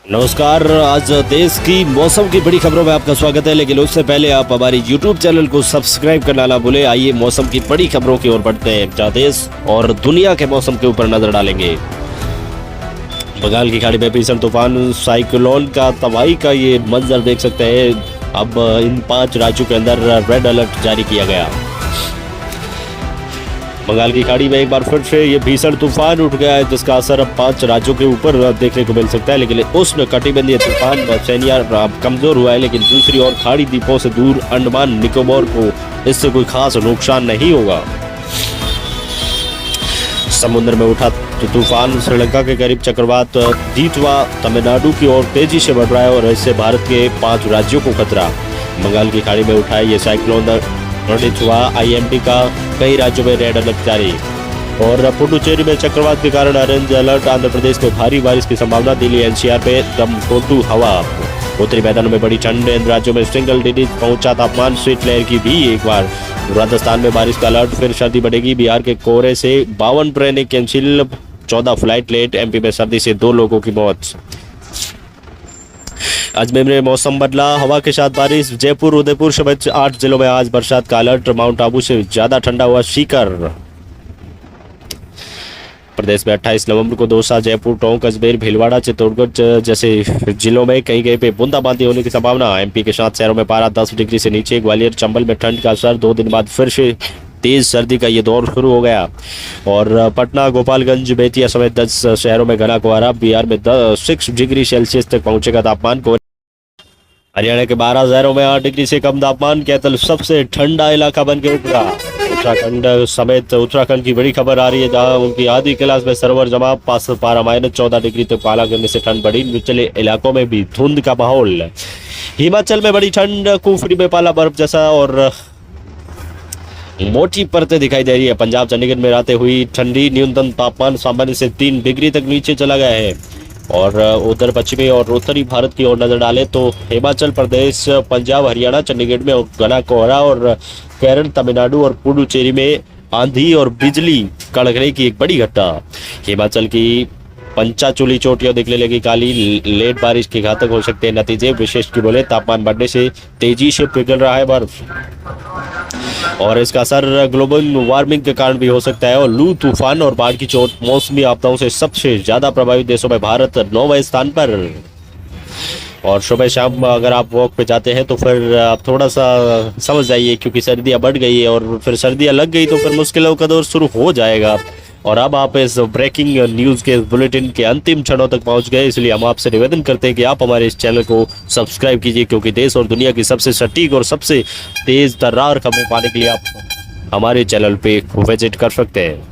नमस्कार। आज देश की मौसम की बड़ी खबरों में आपका स्वागत है, लेकिन उससे पहले आप हमारी YouTube चैनल को सब्सक्राइब करना ना भूले। आइए मौसम की बड़ी खबरों की ओर बढ़ते हैं, जहां देश और दुनिया के मौसम के ऊपर नजर डालेंगे। बंगाल की खाड़ी में भीषण तूफान साइक्लोन का तबाही का ये मंजर देख सकते हैं। अब इन 5 राज्यों के अंदर रेड अलर्ट जारी किया गया। बंगाल की खाड़ी में एक बार फिर से ये भीषण तूफान उठ गया है, जिसका असर अब 5 राज्यों के ऊपर देखने को मिल सकता है। लेकिन उष्ण कटिबंधीय तूफान सैनिया कमजोर हुआ है, लेकिन दूसरी ओर खाड़ी द्वीपों से दूर अंडमान निकोबार को इससे कोई खास नुकसान नहीं होगा। समुद्र में उठा तूफान श्रीलंका के करीब चक्रवात दीतवा तमिलनाडु की ओर तेजी से बढ़ रहा है और इससे भारत के 5 राज्यों को खतरा। बंगाल की खाड़ी में उठा है ये साइक्लोन हुआ IMD का कई राज्यों में रेड अलर्ट जारी। और पुडुचेरी में चक्रवात के कारण ऑरेंज अलर्ट। आंध्र प्रदेश में भारी बारिश की संभावना। दिल्ली NCR में दमकोटू हवा। उत्तरी मैदानों में बड़ी ठंड। इन राज्यों में सिंगल डिजिट पहुंचा तापमान। शीतलहर की भी एक बार। राजस्थान में बारिश का अलर्ट, फिर सर्दी बढ़ेगी। बिहार के कोहरे से 52 ट्रेनें कैंसिल, 14 फ्लाइट लेट। MP में सर्दी से 2 लोगों की मौत। अजमेर में मौसम बदला, हवा के साथ बारिश। जयपुर उदयपुर समेत 8 जिलों में आज बरसात का अलर्ट। माउंट आबू से ज्यादा ठंडा हुआ सीकर। प्रदेश में 28 नवंबर को दौसा, जयपुर, टोंक, अजमेर, भीलवाड़ा, चित्तौड़गढ़ जैसे जिलों में कहीं पे बूंदाबांदी होने की संभावना। MP के 7 शहरों में पारा 10 डिग्री से नीचे। ग्वालियर चंबल में ठंड का असर। 2 दिन बाद फिर से तेज सर्दी का ये दौर शुरू हो गया। और पटना, गोपालगंज, बेतिया समेत 10 शहरों में घना कोहरा। बिहार में 6 डिग्री सेल्सियस तक पहुंचेगा तापमान। हरियाणा के 12 शहरों में 8 डिग्री से कम तापमान। कैथल सबसे ठंडा इलाका बन के उभरा। उत्तराखंड समेत उत्तराखंड की बड़ी खबर आ रही है, जहां उनकी आधी क्लास में सर्वर जमा। पारा -14 डिग्री तक पाला गिरने से ठंड बढ़ी। निचले इलाकों में भी धुंध का माहौल। हिमाचल में बड़ी ठंड, कुफरी में पाला बर्फ जैसा और मोटी परतें दिखाई दे रही है। पंजाब चंडीगढ़ में रातें हुई ठंडी। न्यूनतम तापमान सामान्य से 3 डिग्री तक नीचे चला गया है। और उधर पश्चिमी और उत्तरी भारत की ओर नजर डालें तो हिमाचल प्रदेश, पंजाब, हरियाणा, चंडीगढ़ में घना कोहरा। और केरल, तमिलनाडु और पुडुचेरी में आंधी और बिजली कड़कने की एक बड़ी घटना। हिमाचल की पंचाचूली चोटियां दिखने लगी काली। लेट बारिश के घातक हो सकते हैं नतीजे। विशेष की बोले तापमान बढ़ने से तेजी से पिघल रहा है बर्फ, और इसका असर ग्लोबल वार्मिंग के कारण भी हो सकता है। और लू, तूफान और बाढ़ की चोट मौसमी आपदाओं से सबसे ज्यादा प्रभावित देशों में भारत 9वें स्थान पर। और सुबह शाम अगर आप वॉक पे जाते हैं तो फिर आप थोड़ा सा समझ जाइए, क्योंकि सर्दियां बढ़ गई है और फिर सर्दियां लग गई तो फिर मुश्किलों का दौर शुरू हो जाएगा। और अब आप इस ब्रेकिंग न्यूज़ के बुलेटिन के अंतिम क्षणों तक पहुंच गए, इसलिए हम आपसे निवेदन करते हैं कि आप हमारे इस चैनल को सब्सक्राइब कीजिए, क्योंकि देश और दुनिया की सबसे सटीक और सबसे तेज तर्रार खबरें पाने के लिए आप हमारे चैनल पे विजिट कर सकते हैं।